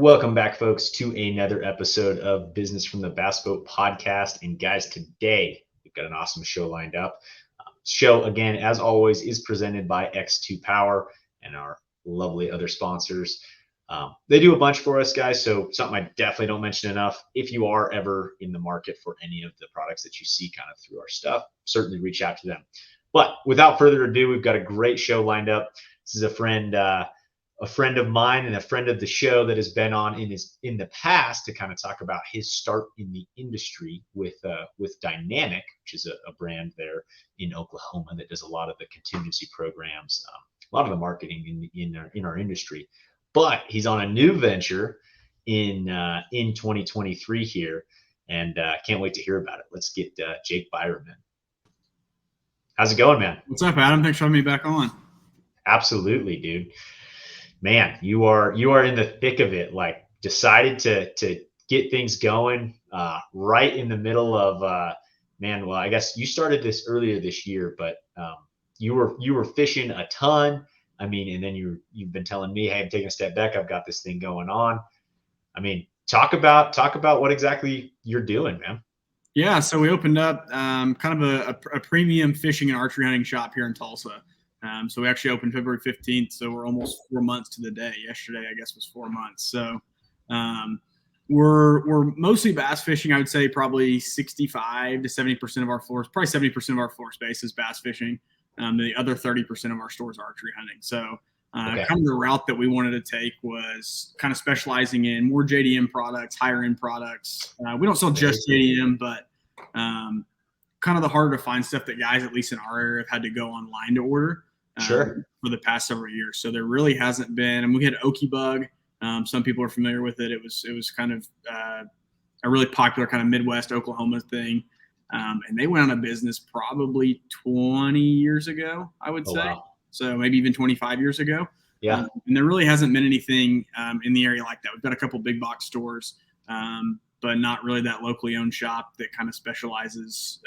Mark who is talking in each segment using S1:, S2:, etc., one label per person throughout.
S1: Welcome back, folks, to another episode of Business from the Bass Boat Podcast. And guys, today we've got an awesome show lined up. Show, again, as always, is presented by X2 Power and our lovely other sponsors. They do a bunch for us, guys, so something I definitely don't mention enough. If you are ever in the market for any of the products that you see kind of through our stuff, certainly reach out to them. But without further ado, we've got a great show lined up. This is a friend of mine and a friend of the show that has been on in the past to kind of talk about his start in the industry with Dynamic, which is a brand there in Oklahoma that does a lot of the contingency programs, a lot of the marketing in our industry. But he's on a new venture in 2023 here, and can't wait to hear about it. Let's get Jake Biram in. How's it going, man?
S2: What's up, Adam? Thanks for having me back on.
S1: Absolutely, dude. Man, you are in the thick of it. Like, decided to get things going right in the middle of well, I guess you started this earlier this year, but you were fishing a ton. I mean, and then you've been telling me, hey, I'm taking a step back. I've got this thing going on. I mean, talk about what exactly you're doing, man.
S2: Yeah, so we opened up kind of a premium fishing and archery hunting shop here in Tulsa. So we actually opened February 15th, so we're almost 4 months to the day. Yesterday, I guess, was 4 months. So we're mostly bass fishing. I would say probably 65 to 70% of our floors, probably 70% of our floor space is bass fishing. The other 30% of our stores are archery hunting. So kind of the route that we wanted to take was kind of specializing in more JDM products, higher end products. We don't sell just JDM, but kind of the harder to find stuff that guys, at least in our area, have had to go online to order.
S1: Sure.
S2: For the past several years. So there really hasn't been, and we had Okie Bug. Some people are familiar with it. It was kind of a really popular kind of Midwest Oklahoma thing. And they went out of business probably 20 years ago, I would say. Wow. So maybe even 25 years ago.
S1: Yeah.
S2: And there really hasn't been anything in the area like that. We've got a couple big box stores, but not really that locally owned shop that kind of specializes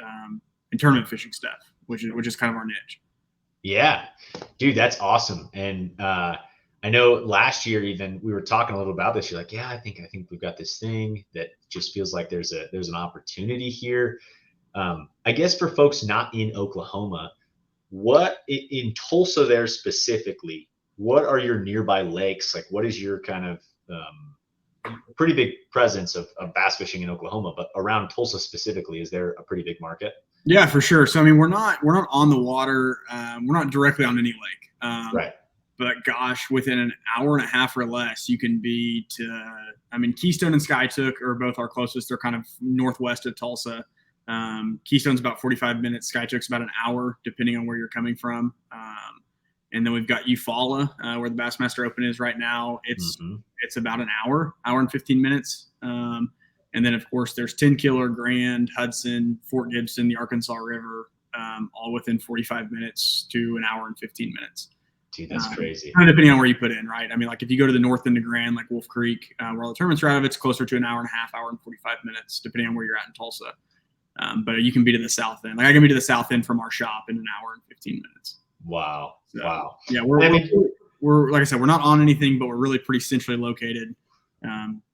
S2: in tournament fishing stuff, which is kind of our niche.
S1: Yeah, dude, that's awesome. And I know last year even we were talking a little about this. You're like, yeah, I think we've got this thing that just feels like there's an opportunity here. I guess for folks not in Oklahoma, what in Tulsa there specifically, what are your nearby lakes? Like, what is your kind of pretty big presence of bass fishing in Oklahoma, but around Tulsa specifically, is there a pretty big market?
S2: Yeah, for sure. So, I mean, we're not on the water. We're not directly on any lake.
S1: Right.
S2: But gosh, within an hour and a half or less, you can be Keystone and Skytook are both our closest. They're kind of northwest of Tulsa. Keystone's about 45 minutes. Skytook's about an hour, depending on where you're coming from. And then we've got Eufaula, where the Bassmaster Open is right now. It's about an hour and 15 minutes. And then, of course, there's 10 Killer, Grand, Hudson, Fort Gibson, the Arkansas River, all within 45 minutes to an hour and 15 minutes.
S1: Dude, that's crazy.
S2: Kind of depending on where you put in, right? I mean, like if you go to the north end of Grand, like Wolf Creek, where all the tournaments are out of, it's closer to an hour and a half, hour and 45 minutes, depending on where you're at in Tulsa. But you can be to the south end. Like I can be to the south end from our shop in an hour and 15 minutes.
S1: Wow.
S2: So,
S1: wow.
S2: Yeah, we're like I said, we're not on anything, but we're really pretty centrally located.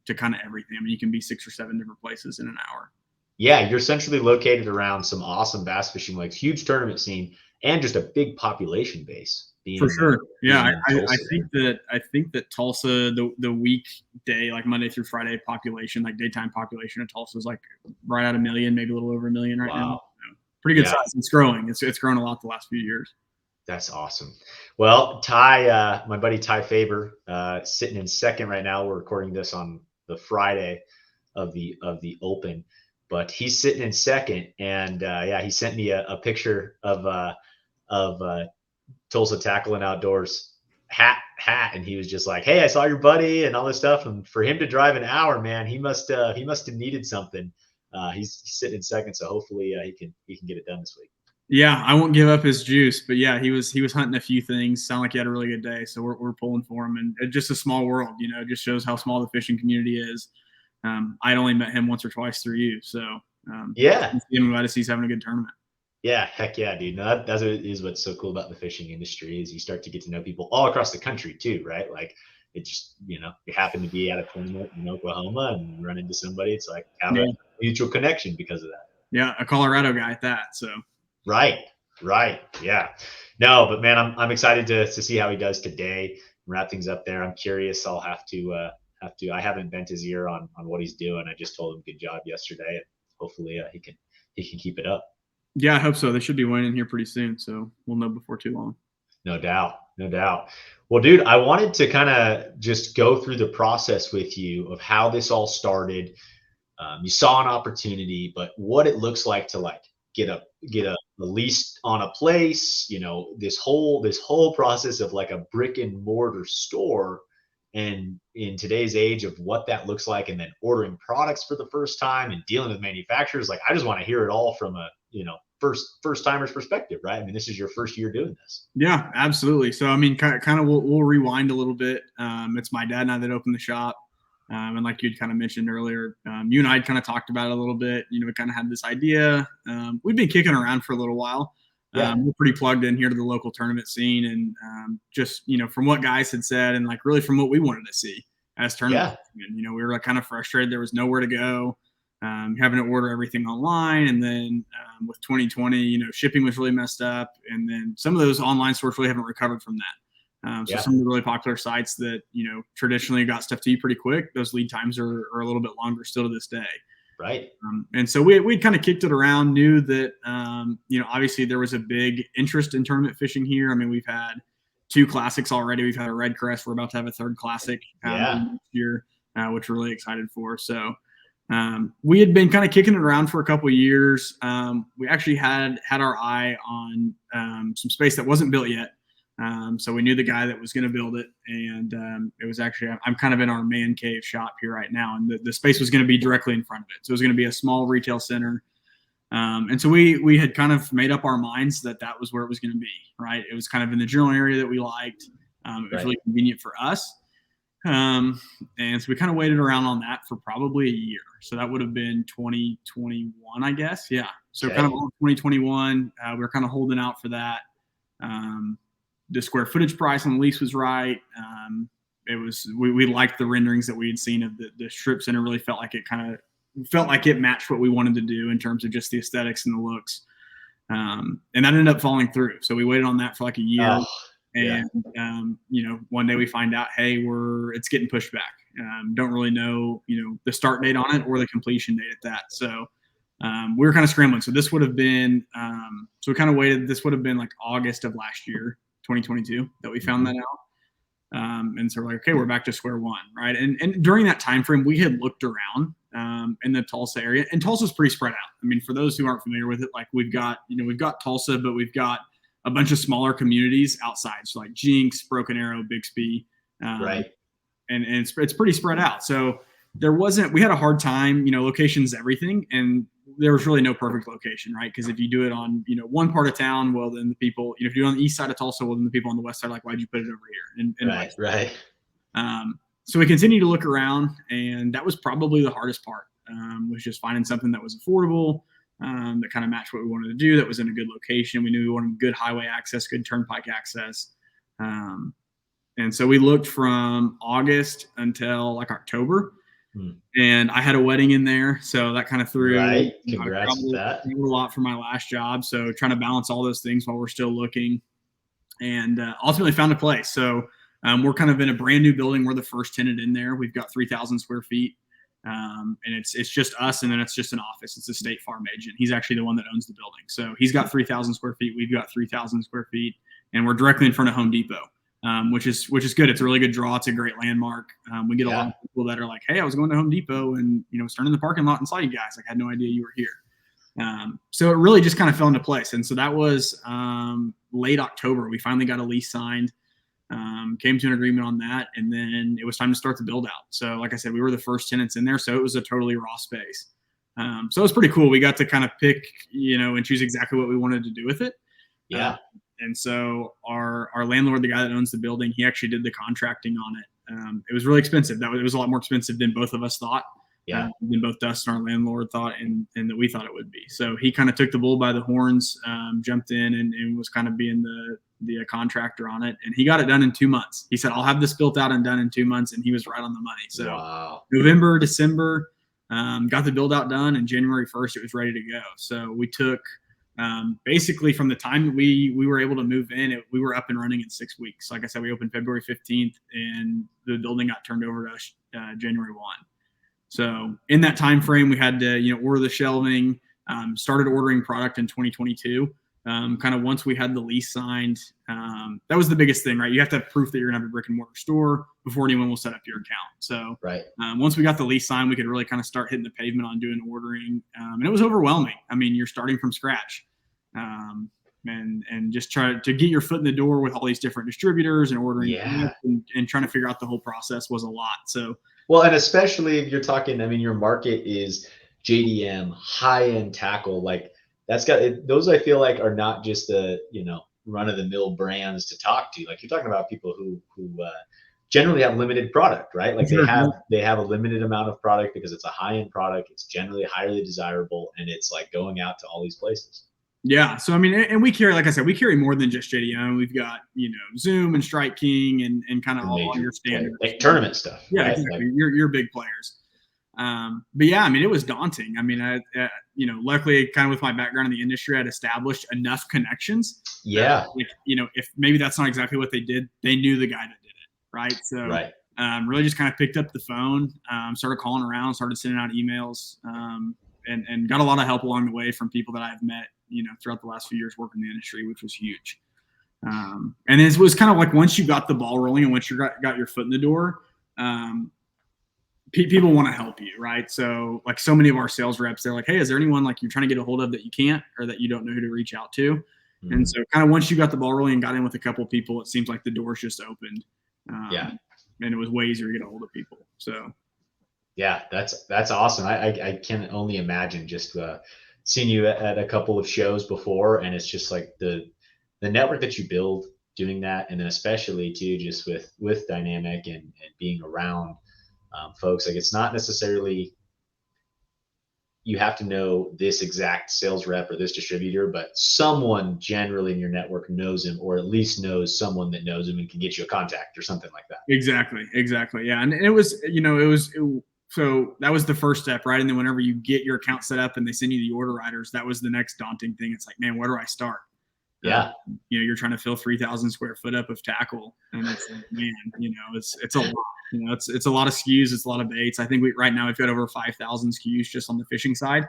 S2: To kind of everything. I mean, you can be 6 or 7 different places in an hour.
S1: Yeah, you're centrally located around some awesome bass fishing lakes, huge tournament scene, and just a big population base.
S2: For sure. Yeah, I think that Tulsa, the weekday, like Monday through Friday population, like daytime population of Tulsa is like right at 1 million, maybe a little over 1 million right now. So pretty good size. It's growing. It's grown a lot the last few years.
S1: That's awesome. Well, Ty, my buddy Ty Faber, sitting in second right now. We're recording this on the Friday of the Open, but he's sitting in second, and he sent me a picture of Tulsa Tackle and Outdoors hat, and he was just like, "Hey, I saw your buddy and all this stuff." And for him to drive an hour, man, he must have needed something. He's sitting in second, so hopefully he can get it done this week.
S2: Yeah, I won't give up his juice, but yeah, he was hunting a few things. Sound like he had a really good day, so we're pulling for him. And it's just a small world, you know. It just shows how small the fishing community is. I'd only met him once or twice through you, so I'm glad to see he's having a good tournament.
S1: Yeah, heck yeah, dude. No, that is what's so cool about the fishing industry is you start to get to know people all across the country too, right? Like it just, you happen to be at a tournament in Oklahoma and run into somebody. It's like have
S2: Yeah.
S1: a mutual connection because of that.
S2: Yeah, a Colorado guy at that. So
S1: Right. Right. Yeah. No, but man, I'm excited to see how he does today. Wrap things up there. I'm curious. I'll have to. I haven't bent his ear on what he's doing. I just told him good job yesterday, and hopefully he can keep it up.
S2: yeah, I hope so. They should be winning here pretty soon, so we'll know before too long.
S1: No doubt. No doubt. Well, dude, I wanted to kind of just go through the process with you of how this all started. You saw an opportunity, but what it looks like to like get a lease on a place, this whole process of like a brick and mortar store, and in today's age of what that looks like, and then ordering products for the first time and dealing with manufacturers. Like, I just want to hear it all from a first timer's perspective, right? I mean, this is your first year doing this.
S2: Yeah, absolutely. So I mean, kind of we'll rewind a little bit. It's my dad and I that opened the shop. And like you'd kind of mentioned earlier, you and I kind of talked about it a little bit. We kind of had this idea. We've been kicking around for a little while.
S1: Yeah.
S2: We're pretty plugged in here to the local tournament scene, and just from what guys had said, and like really from what we wanted to see as tournament.
S1: Yeah.
S2: We were like kind of frustrated. There was nowhere to go. Having to order everything online, and then with 2020, shipping was really messed up, and then some of those online stores really haven't recovered from that. So some of the really popular sites that traditionally got stuff to you pretty quick, those lead times are a little bit longer still to this day.
S1: Right.
S2: And so we kind of kicked it around, knew that obviously there was a big interest in tournament fishing here. I mean, we've had 2 classics already. We've had a Red Crest. We're about to have a 3rd classic next year, which we're really excited for. So. We had been kind of kicking it around for a couple of years. We actually had our eye on some space that wasn't built yet. So we knew the guy that was going to build it. And it was actually, I'm kind of in our man cave shop here right now. And the space was going to be directly in front of it. So it was going to be a small retail center. And so we had kind of made up our minds that was where it was going to be, right? It was kind of in the general area that we liked. It was really convenient for us. And so we kind of waited around on that for probably a year. So that would have been 2021, I guess. Yeah. So kind of all 2021, we were kind of holding out for that. The square footage price on the lease was right. It was, we liked the renderings that we had seen of the strip center. Really felt like it matched what we wanted to do in terms of just the aesthetics and the looks. And that ended up falling through. So we waited on that for like a year.
S1: Oh.
S2: And, one day we find out, hey, it's getting pushed back. Don't really know, the start date on it or the completion date at that. So we were kind of scrambling. So this would have been, so we kind of waited. This would have been like August of last year, 2022, that we found that out. And so we're like, okay, we're back to square one, right? And during that time frame, we had looked around in the Tulsa area, and Tulsa's pretty spread out. I mean, for those who aren't familiar with it, like we've got Tulsa, but we've got a bunch of smaller communities outside. So like Jinx, Broken Arrow, Bixby.
S1: Right.
S2: And it's pretty spread out. So we had a hard time, location's everything. And there was really no perfect location, right? Because if you do it on, one part of town, well, then the people, if you do it on the east side of Tulsa, well, then the people on the west side are like, why'd you put it over here? And
S1: right.
S2: So we continued to look around, and that was probably the hardest part, was just finding something that was affordable, that kind of matched what we wanted to do, that was in a good location. We knew we wanted good highway access, good turnpike access. And so we looked from August until like October. And I had a wedding in there. So that kind of threw
S1: Congrats with that.
S2: A lot for my last job. So trying to balance all those things while we're still looking, and ultimately found a place. So we're kind of in a brand new building. We're the first tenant in there. We've got 3,000 square feet. And it's just us, and then it's just an office. It's a State Farm agent. He's actually the one that owns the building. So he's got 3,000 square feet. We've got 3,000 square feet, and we're directly in front of Home Depot, which is good. It's a really good draw. It's a great landmark. We get a lot of people that are like, "Hey, I was going to Home Depot and was turning the parking lot and saw you guys. Like, I had no idea you were here." So it really just kind of fell into place. And so that was late October. We finally got a lease signed. Came to an agreement on that, and then it was time to start the build out. So like I said, we were the first tenants in there, so it was a totally raw space. So it was pretty cool. We got to kind of pick, and choose exactly what we wanted to do with it.
S1: Yeah.
S2: And so our landlord, the guy that owns the building, he actually did the contracting on it. It was really expensive. It was a lot more expensive than both of us thought. Than both Dustin, our landlord, thought, and that we thought it would be. So he kind of took the bull by the horns, jumped in, and was kind of being the contractor on it, and he got it done in 2 months. He said, I'll have this built out and done in 2 months, and he was right on the money. So
S1: wow.
S2: November, December, got the build out done, and January 1st, it was ready to go. So we took basically from the time that we were able to move in, we were up and running in 6 weeks. Like I said, we opened February 15th, and the building got turned over to us January 1. So in that time frame, we had to order the shelving, started ordering product in 2022. Kind of once we had the lease signed, that was the biggest thing, right? You have to have proof that you're gonna have a brick and mortar store before anyone will set up your account. So
S1: right.
S2: Once we got the lease signed, we could really kind of start hitting the pavement on doing ordering. And it was overwhelming. I mean, you're starting from scratch. And just try to get your foot in the door with all these different distributors and ordering and trying to figure out the whole process was a lot. So,
S1: well, and especially if you're talking, I mean, your market is JDM, high-end tackle, like that's got those, I feel like, are not just the, run-of-the-mill brands to talk to. Like, you're talking about people who generally have limited product, right? Like they have a limited amount of product because it's a high-end product. It's generally highly desirable, and it's like going out to all these places.
S2: Yeah. So, I mean, and we carry, like I said, we carry more than just JDM. We've got, Zoom and Strike King and kind of all your standard
S1: like tournament stuff.
S2: Yeah,
S1: right?
S2: Exactly. Like, you're big players. But yeah, I mean, it was daunting. I mean, luckily kind of with my background in the industry, I'd established enough connections.
S1: Yeah.
S2: If maybe that's not exactly what they did, they knew the guy that did it. Right. So, really just kind of picked up the phone, started calling around, started sending out emails, and got a lot of help along the way from people that I've met, throughout the last few years working in the industry, which was huge. And it was kind of like once you got the ball rolling and once you got your foot in the door, people want to help you, right? So like so many of our sales reps, they're like, hey, is there anyone like you're trying to get a hold of that you can't or that you don't know who to reach out to? Mm-hmm. And so kind of once you got the ball rolling and got in with a couple of people, it seems like the doors just opened. And it was way easier to get a hold of people. So
S1: yeah, that's awesome. I can only imagine just seeing you at a couple of shows before, and it's just like the network that you build doing that, and then especially too just with Dynamic and being around folks. Like, it's not necessarily you have to know this exact sales rep or this distributor, but someone generally in your network knows him, or at least knows someone that knows him and can get you a contact or something like that.
S2: Exactly. Yeah. And it was, so that was the first step, right? And then whenever you get your account set up and they send you the order riders, that was the next daunting thing. It's like, man, where do I start?
S1: Yeah.
S2: You're trying to fill 3,000 square foot up of tackle, and it's like, man, it's a lot. It's a lot of SKUs. It's a lot of baits. I think right now we've got over 5,000 SKUs just on the fishing side.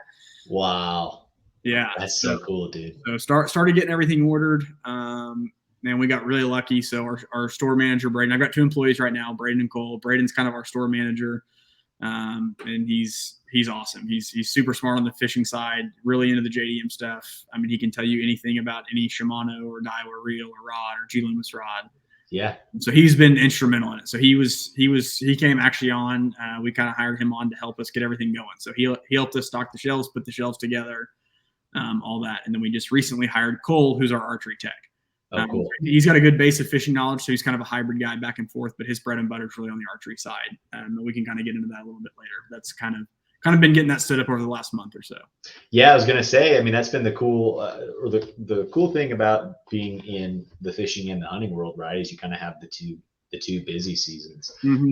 S1: Wow.
S2: Yeah.
S1: That's so cool, dude.
S2: So started getting everything ordered. And we got really lucky. So our store manager, Braden, I've got 2 employees right now, Braden and Cole. Braden's kind of our store manager. And he's awesome. He's super smart on the fishing side, really into the JDM stuff. I mean, he can tell you anything about any Shimano or Daiwa reel or rod or G Loomis rod.
S1: Yeah.
S2: So he's been instrumental in it. So he came actually on, we kind of hired him on to help us get everything going. So he helped us stock the shelves, put the shelves together, all that. And then we just recently hired Cole, who's our archery tech.
S1: Oh, cool.
S2: He's got a good base of fishing knowledge, so he's kind of a hybrid guy back and forth, but his bread and butter is really on the archery side. We can kind of get into that a little bit later. That's kind of been getting that stood up over the last month or so.
S1: Yeah, I was going to say, I mean, that's been the cool or the cool thing about being in the fishing and the hunting world, right? Is you kind of have the two busy seasons.
S2: Mm-hmm.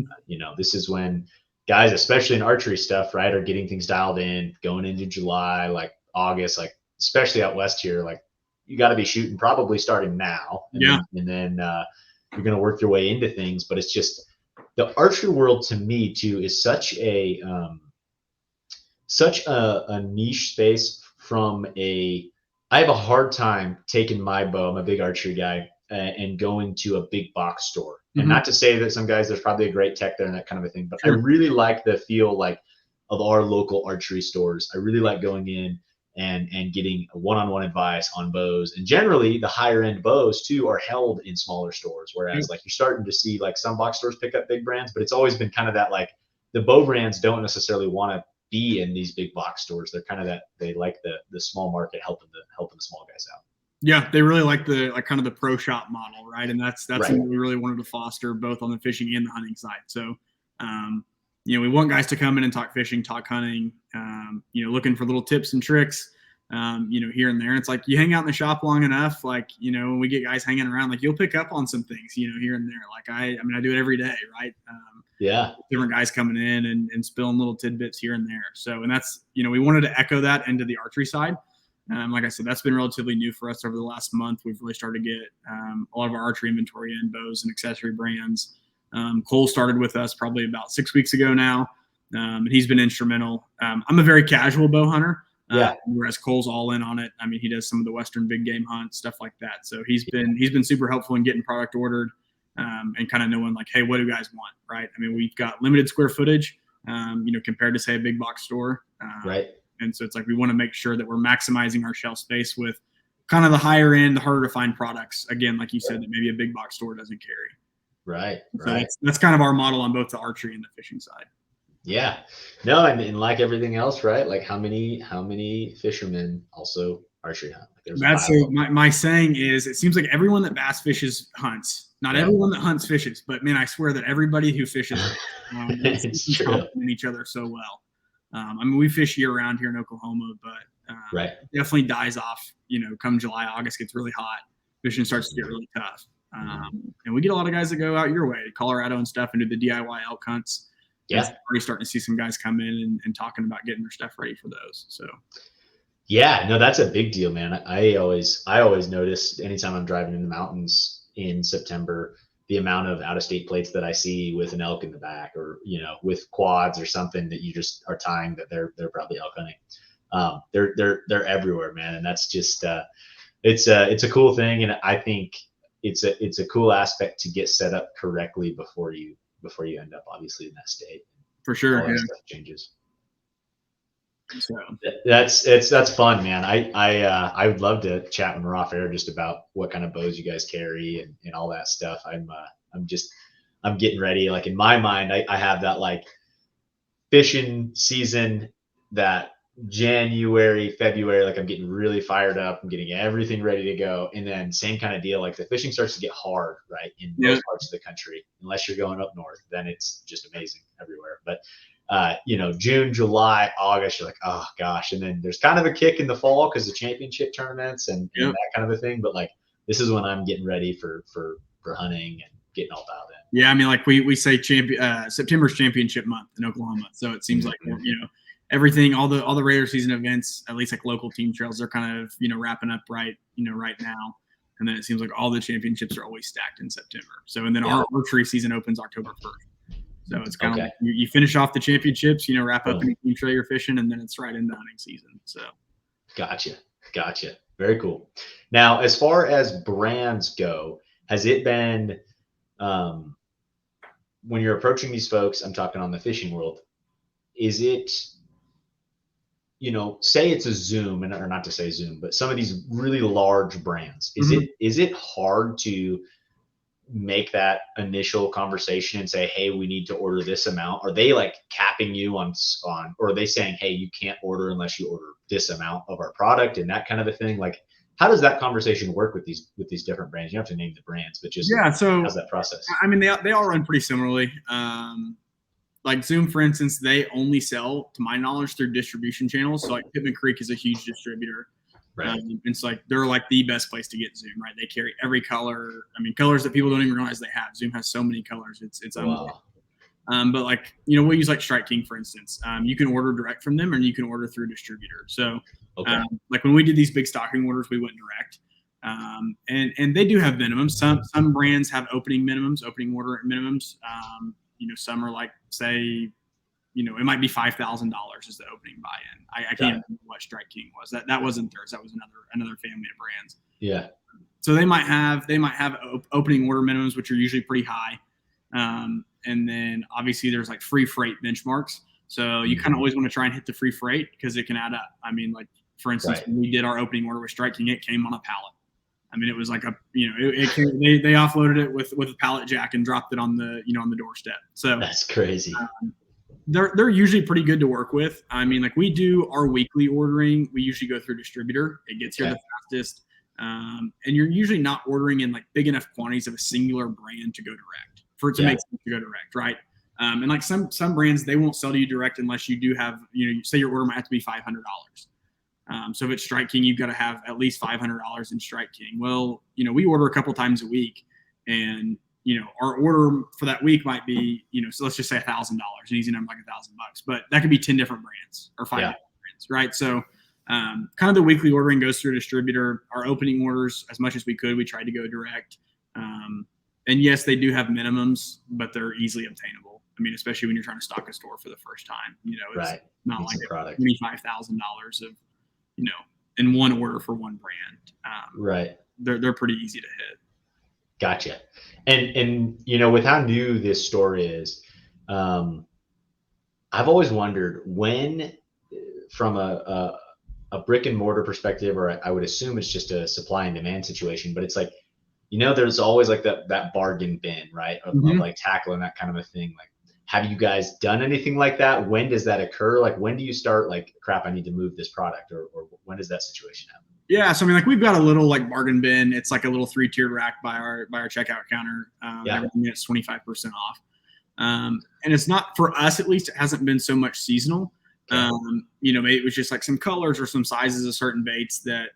S1: This is when guys, especially in archery stuff, right, are getting things dialed in, going into July, like August, like especially out west here, like you got to be shooting probably starting now. And then you're going to work your way into things. But it's just the archery world to me too is such a niche space I have a hard time taking my bow. I'm a big archery guy and going to a big box store. And not to say that some guys, there's probably a great tech there and that kind of a thing, but sure. I really like the feel like of our local archery stores. I really like going in and getting a one-on-one advice on bows. And generally the higher end bows too are held in smaller stores. Whereas like you're starting to see like some box stores pick up big brands, but it's always been kind of that, like the bow brands don't necessarily want to be in these big box stores. They're kind of that, they like the small market helping the small guys out.
S2: Yeah. They really like kind of the pro shop model. Right. And that's
S1: right.
S2: Something we really wanted to foster both on the fishing and the hunting side. So, we want guys to come in and talk fishing, talk hunting, looking for little tips and tricks. here and there. And it's like you hang out in the shop long enough, like, when we get guys hanging around, like you'll pick up on some things, here and there. Like I do it every day, right? Different guys coming in and spilling little tidbits here and there. So, and that's, we wanted to echo that into the archery side. Like I said, that's been relatively new for us over the last month. We've really started to get a lot of our archery inventory in, bows and accessory brands. Cole started with us probably about 6 weeks ago now, and he's been instrumental. I'm a very casual bow hunter, whereas Cole's all in on it. I mean, he does some of the Western big game hunts, stuff like that. So he's been super helpful in getting product ordered and kind of knowing like, hey, what do you guys want, right? I mean, we've got limited square footage, compared to say a big box store,
S1: right.
S2: And so it's like we want to make sure that we're maximizing our shelf space with kind of the higher end, the harder to find products. Again, like you said, that maybe a big box store doesn't carry.
S1: Right.
S2: So that's kind of our model on both the archery and the fishing side.
S1: Yeah. No, and like everything else, right? Like how many fishermen also archery hunt? Like
S2: that's my saying is, it seems like everyone that bass fishes hunts. Not everyone that hunts fishes, but man, I swear that everybody who fishes
S1: it's
S2: complement each other so well. I mean, we fish year round here in Oklahoma, but definitely dies off. Come July, August gets really hot. Fishing starts to get really tough. And we get a lot of guys that go out your way, Colorado and stuff, and do the DIY elk hunts. Yeah, already starting to see some guys come in and talking about getting their stuff ready for those. So,
S1: yeah, no, that's a big deal, man. I always notice anytime I'm driving in the mountains in September, the amount of out-of-state plates that I see with an elk in the back, or with quads or something that you just are tying that they're probably elk hunting. They're everywhere, man, and that's just it's a cool thing, and I think it's a cool aspect to get set up correctly before you end up obviously in that state.
S2: For sure,
S1: all that stuff changes. So that's fun, man. I would love to chat when we're off air just about what kind of bows you guys carry and all that stuff. I'm getting ready. Like in my mind, I have that like fishing season, that January, February, like I'm getting really fired up. I'm getting everything ready to go. And then same kind of deal, like the fishing starts to get hard, right? In most parts of the country, unless you're going up north, then it's just amazing everywhere. But June, July, August, you're like, oh gosh. And then there's kind of a kick in the fall because the championship tournaments and that kind of a thing. But like, this is when I'm getting ready for hunting and getting all dialed in.
S2: Yeah. I mean, like we say September's championship month in Oklahoma. So it seems like, everything, all the regular season events, at least like local team trails, they're kind of, wrapping up right now. And then it seems like all the championships are always stacked in September. So, and then our archery season opens October 1st. So it's kind of like you finish off the championships, wrap up any team trail you're fishing, and then it's right into hunting season. So.
S1: Gotcha. Very cool. Now, as far as brands go, has it been, when you're approaching these folks, I'm talking on the fishing world, is it, say it's a Zoom, or not to say Zoom, but some of these really large brands, is it hard to make that initial conversation and say, hey, we need to order this amount? Are they like capping you on, or are they saying, hey, you can't order unless you order this amount of our product and that kind of a thing? Like, how does that conversation work with these different brands? You don't have to name the brands, but just
S2: so
S1: how's that process?
S2: I mean, they all run pretty similarly. Like Zoom, for instance, they only sell, to my knowledge, through distribution channels. So like Pittman Creek is a huge distributor.
S1: Right.
S2: It's like they're like the best place to get Zoom, right? They carry every color. I mean, colors that people don't even realize they have. Zoom has so many colors. It's unbelievable. But like, we'll use like Strike King, for instance. You can order direct from them, and you can order through a distributor. So like when we did these big stocking orders, we went direct. And they do have minimums. Some brands have opening order minimums. Some are like, say, it might be $5,000 is the opening buy-in. I can't remember what Strike King was. That wasn't theirs. That was another family of brands.
S1: Yeah.
S2: So they might have opening order minimums, which are usually pretty high. And then obviously there's like free freight benchmarks. So you kind of always want to try and hit the free freight because it can add up. I mean, like for instance, when we did our opening order with Strike King, it came on a pallet. I mean, it was like they offloaded it with a pallet jack and dropped it on the doorstep. So
S1: that's crazy.
S2: They're usually pretty good to work with. I mean, like we do our weekly ordering, we usually go through distributor. It gets here the fastest. And you're usually not ordering in like big enough quantities of a singular brand to go direct for it to make sense to go direct, right? And like some brands, they won't sell to you direct unless you do have, say your order might have to be $500. So if it's Strike King, you've got to have at least $500 in Strike King. Well, we order a couple times a week, and our order for that week might be, so let's just say $1,000, an easy number, like $1,000, but that could be 10 different brands or 5 different brands, right? So kind of the weekly ordering goes through a distributor. Our opening orders, as much as we could, we tried to go direct. And yes, they do have minimums, but they're easily obtainable. I mean, especially when you're trying to stock a store for the first time, it's not like $25,000 of, in one order for one brand. They're pretty easy to hit.
S1: Gotcha. And with how new this store is, I've always wondered when, from a brick and mortar perspective, or I would assume it's just a supply and demand situation, but it's like, there's always like that bargain bin, right? Of like tackle and that kind of a thing. Like, have you guys done anything like that? When does that occur? Like, when do you start like, crap, I need to move this product, or when does that situation happen?
S2: Yeah, so I mean, like, we've got a little like bargain bin. It's like a little 3-tiered rack by our checkout counter. Everything is 25% off. And it's not, for us at least, it hasn't been so much seasonal. Maybe it was just like some colors or some sizes of certain baits that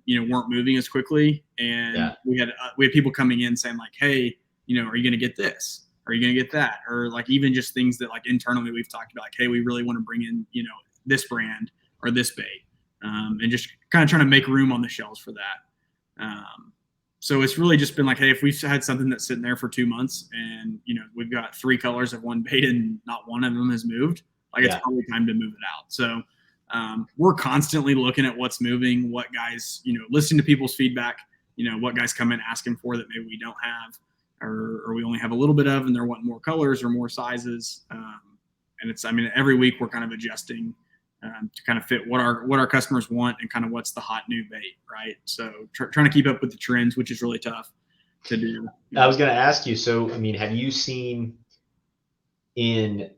S2: weren't moving as quickly, and we had people coming in saying like, hey, are you going to get this? Are you going to get that? Or like even just things that like internally we've talked about, like, hey, we really want to bring in this brand or this bait, and just kind of trying to make room on the shelves for that. So it's really just been like, hey, if we've had something that's sitting there for 2 months and we've got 3 colors of one bait and not one of them has moved, like it's probably time to move it out. So we're constantly looking at what's moving, what guys, listening to people's feedback, what guys come in asking for that maybe we don't have, or we only have a little bit of, and they're wanting more colors or more sizes. And it's, I mean, every week we're kind of adjusting to kind of fit what our customers want and kind of what's the hot new bait, right? So trying to keep up with the trends, which is really tough to do.
S1: I was going to ask you, so, I mean, have you seen in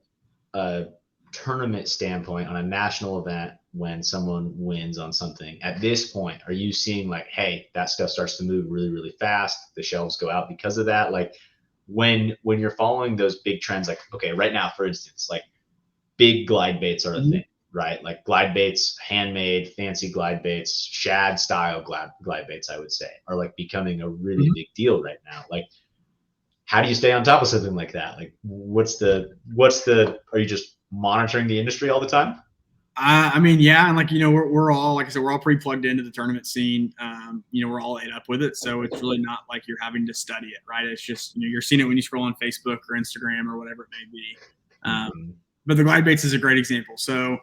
S1: a tournament standpoint on a national event, when someone wins on something at this point, are you seeing like, hey, that stuff starts to move really, really fast, the shelves go out because of that? Like when you're following those big trends, like, okay, right now, for instance, like big glide baits are a thing, right? Like glide baits, handmade, fancy glide baits, shad style glide baits, I would say, are like becoming a really big deal right now. Like, how do you stay on top of something like that? Like, what's the, are you just monitoring the industry all the time?
S2: I mean, yeah. And like, we're all, like I said, we're all pretty plugged into the tournament scene. We're all ate up with it. So it's really not like you're having to study it, right? It's just, you're seeing it when you scroll on Facebook or Instagram or whatever it may be. But the glide baits is a great example. So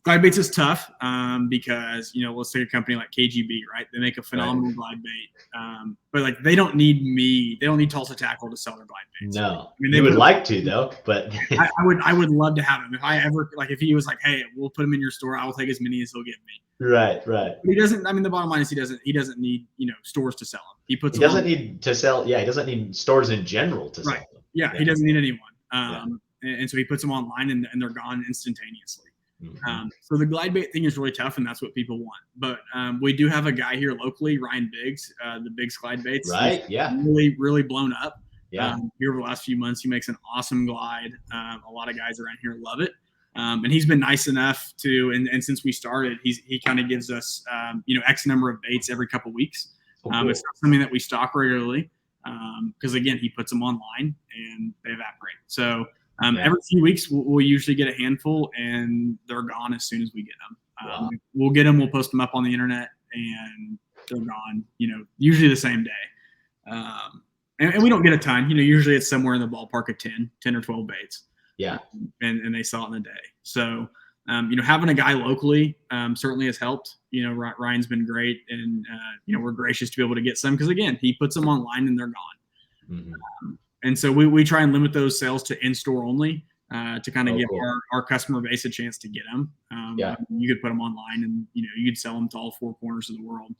S2: glide baits is tough because, let's take a company like KGB, right? They make a phenomenal glide bait. But like, they don't need Tulsa Tackle to sell their glide baits.
S1: No, I mean, they would like to though, but
S2: I would love to have him. If he was like, hey, we'll put him in your store, I will take as many as he'll give me.
S1: Right.
S2: But he doesn't, I mean, the bottom line is he doesn't need, stores to sell them.
S1: He doesn't need to sell. Yeah. He doesn't need stores in general to sell them.
S2: Yeah. He doesn't need anyone. And so he puts them online and they're gone instantaneously. So the glide bait thing is really tough, and that's what people want. But we do have a guy here locally, Ryan Biggs, the Biggs glide baits.
S1: Right. Yeah.
S2: Really, really blown up.
S1: Yeah.
S2: Here over the last few months, he makes an awesome glide. A lot of guys around here love it. And he's been nice enough to, and since we started, he kind of gives us, X number of baits every couple weeks. Cool. It's not something that we stock regularly because, again, he puts them online and they evaporate. So every few weeks, we'll usually get a handful, and they're gone as soon as we get them. We'll get them, we'll post them up on the internet, and they're gone, usually the same day. And we don't get a ton. Usually it's somewhere in the ballpark of 10 or 12 baits.
S1: Yeah.
S2: And they sell it in a day. So, having a guy locally certainly has helped. Ryan's been great, and, we're gracious to be able to get some because, again, he puts them online and they're gone. And so we try and limit those sales to in-store only to kind of give our customer base a chance to get them. You could put them online and, you could sell them to all 4 corners of the world.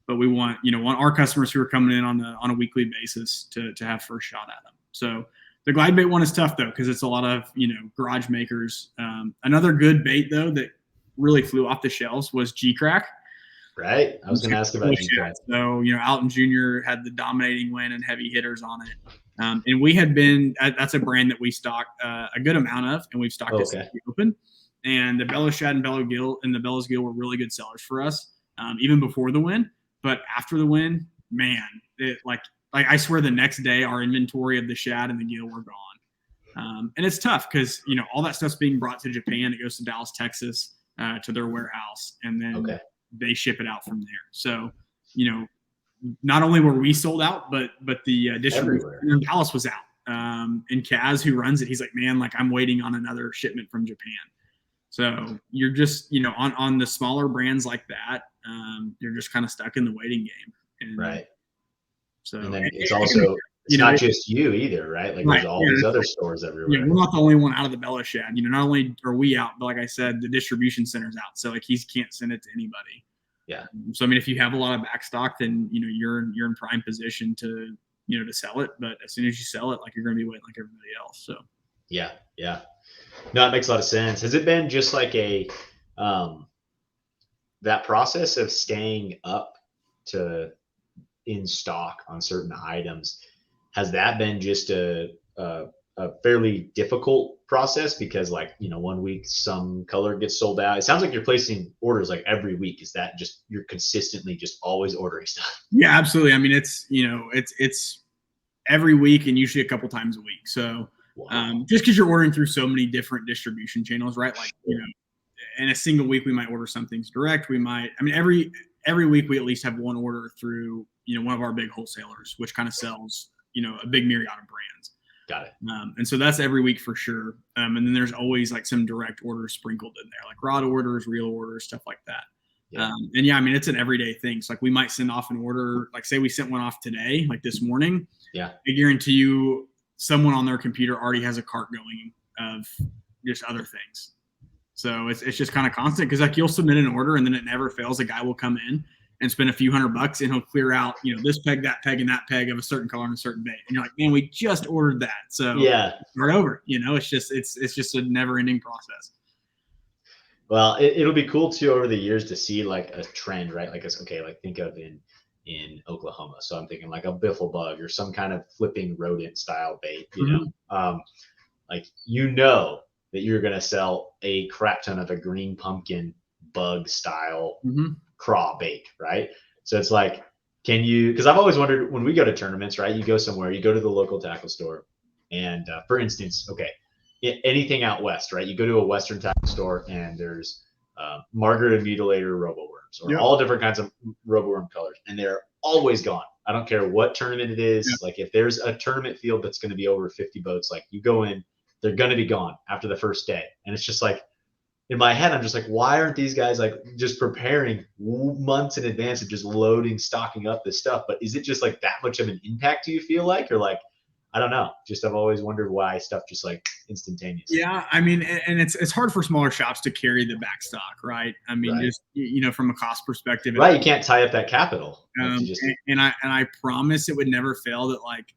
S2: But we want our customers who are coming in on a weekly basis to have first shot at them. So the glide bait one is tough though, because it's a lot of, garage makers. Another good bait though that really flew off the shelves was G-Crack.
S1: Right. I was going to ask about G-Crack.
S2: So, Alton Jr. had the dominating win and heavy hitters on it. And we had been, that's a brand that we stocked a good amount of, and we've stocked it since we opened. and the Bella Shad and the Bella's Gill were really good sellers for us, even before the win. But after the win, man, it like I swear the next day our inventory of the Shad and the Gill were gone. And it's tough because, you know, all that stuff's being brought to Japan. It goes to Dallas, Texas, to their warehouse, and then they ship it out from there. So, you know, not only were we sold out, but the distribution in Dallas was out. And Kaz, who runs it, he's like, man, like I'm waiting on another shipment from Japan. So you're just, you know, on the smaller brands like that, you're just kind of stuck in the waiting game. And
S1: right.
S2: So
S1: and then it's also it's not just you either, right? Like there's all these other stores everywhere.
S2: Yeah, we're not the only one out of the Bella Shad. You know, not only are we out, but like I said, the distribution center's out. So like he can't send it to anybody.
S1: Yeah.
S2: So I mean, if you have a lot of back stock, then you know you're in prime position to, you know, to sell it. But as soon as you sell it, like you're going to be waiting like everybody else. So
S1: yeah. No, it makes a lot of sense. Has it been just like a that process of staying up to in stock on certain items? Has that been just a fairly difficult process? Because like, you know, one week some color gets sold out. It sounds like you're placing orders like every week. Is that just you're consistently just always ordering stuff?
S2: Yeah, absolutely. I mean, it's, you know, it's every week and usually a couple times a week. So just because you're ordering through so many different distribution channels, right? Like, you know, in a single week we might order some things direct. We might, I mean, every week we at least have one order through, you know, one of our big wholesalers, which kind of sells, you know, a big myriad of brands.
S1: Got it.
S2: And so that's every week for sure. And then there's always like some direct orders sprinkled in there, like rod orders, reel orders, stuff like that. Yeah. And yeah, I mean, it's an everyday thing. So like we might send off an order, like say we sent one off today, like this morning.
S1: Yeah.
S2: I guarantee you someone on their computer already has a cart going of just other things. So it's just kind of constant because like you'll submit an order and then it never fails. A guy will come in and spend a few $100 and he'll clear out, you know, this peg, that peg, and that peg of a certain color and a certain bait. And you're like, man, we just ordered that. So
S1: yeah,
S2: start over. You know, it's just a never ending process.
S1: Well, it'll be cool too over the years to see like a trend, right? Like it's okay, like think of in Oklahoma. So I'm thinking like a biffle bug or some kind of flipping rodent style bait, you know, like, you know, that you're going to sell a crap ton of a green pumpkin bug style craw bait, right? So it's like, can you, because I've always wondered when we go to tournaments, right? You go somewhere, you go to the local tackle store. And for instance, okay, anything out west, right? You go to a Western tackle store and there's Margaret and Mutilator roboworms or all different kinds of roboworm colors. And they're always gone. I don't care what tournament it is. Like if there's a tournament field that's going to be over 50 boats, like you go in, they're going to be gone after the first day. And it's just like, in my head, I'm just like, why aren't these guys like just preparing months in advance of just loading, stocking up this stuff? But is it just like that much of an impact, do you feel like? Or like, I don't know. Just I've always wondered why stuff just like instantaneous.
S2: Yeah, I mean, and it's hard for smaller shops to carry the back stock, right? I mean, just, you know, from a cost perspective.
S1: Right, you can't tie up that capital.
S2: And I promise it would never fail that, like,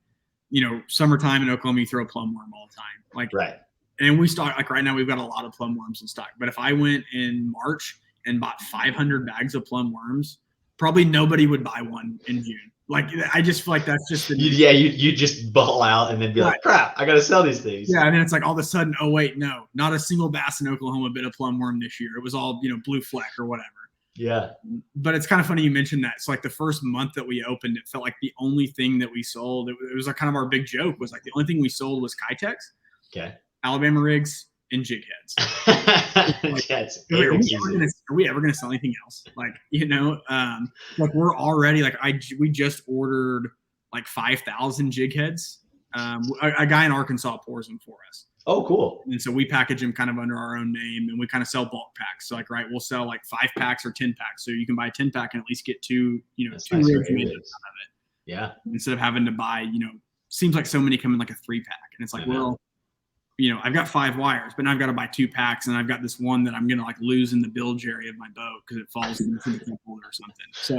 S2: you know, summertime in Oklahoma, you throw a plum worm all the time. Like,
S1: right.
S2: And we stock, like right now we've got a lot of plum worms in stock. But if I went in March and bought 500 bags of plum worms, probably nobody would buy one in June. Like, I just feel like that's just
S1: you just ball out and then be like, crap, I got to sell these things.
S2: Yeah, and then it's like all of a sudden, oh wait, no, not a single bass in Oklahoma bit a plum worm this year. It was all, you know, blue fleck or whatever.
S1: Yeah.
S2: But it's kind of funny you mentioned that. So like the first month that we opened, it felt like the only thing that we sold, it was like kind of our big joke, was like the only thing we sold was Kitex, Alabama rigs, and jig heads. Like, are we ever going to sell anything else? Like, you know, like we're already like, we just ordered like 5,000 jig heads. A guy in Arkansas pours them for us.
S1: Oh, cool.
S2: And so we package them kind of under our own name, and we kind of sell bulk packs. So like, right, we'll sell like 5 packs or 10 packs. So you can buy a 10 pack and at least get two rigs made out of it.
S1: Yeah.
S2: Instead of having to buy, you know, seems like so many come in like a 3 pack. And it's like, well, you know, I've got 5 wires, but now I've got to buy 2 packs, and I've got this one that I'm going to like lose in the bilge area of my boat because it falls into the cup holder or something. So,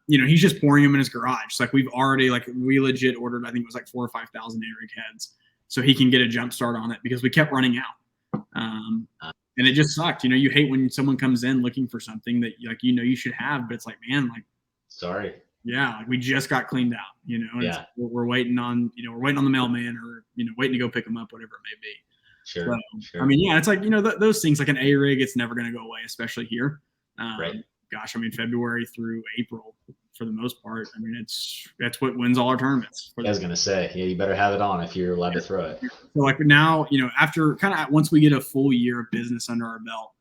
S2: you know, he's just pouring them in his garage. So like we've already, like we legit ordered, I think it was like 4,000 or 5,000 A-rig heads, so he can get a jump start on it because we kept running out. And it just sucked. You know, you hate when someone comes in looking for something that like, you know, you should have, but it's like, man, like,
S1: sorry.
S2: Yeah, like we just got cleaned out, you know. And we're waiting on, you know, we're waiting on the mailman, or, you know, waiting to go pick them up, whatever it may be.
S1: Sure.
S2: I mean, yeah, it's like, those things, like an A rig, it's never going to go away, especially here.
S1: Right.
S2: Gosh, I mean, February through April, for the most part, I mean, that's what wins all our tournaments.
S1: I was going to say, yeah, you better have it on if you're allowed to throw it.
S2: So like now, after kind of once we get a full year of business under our belt,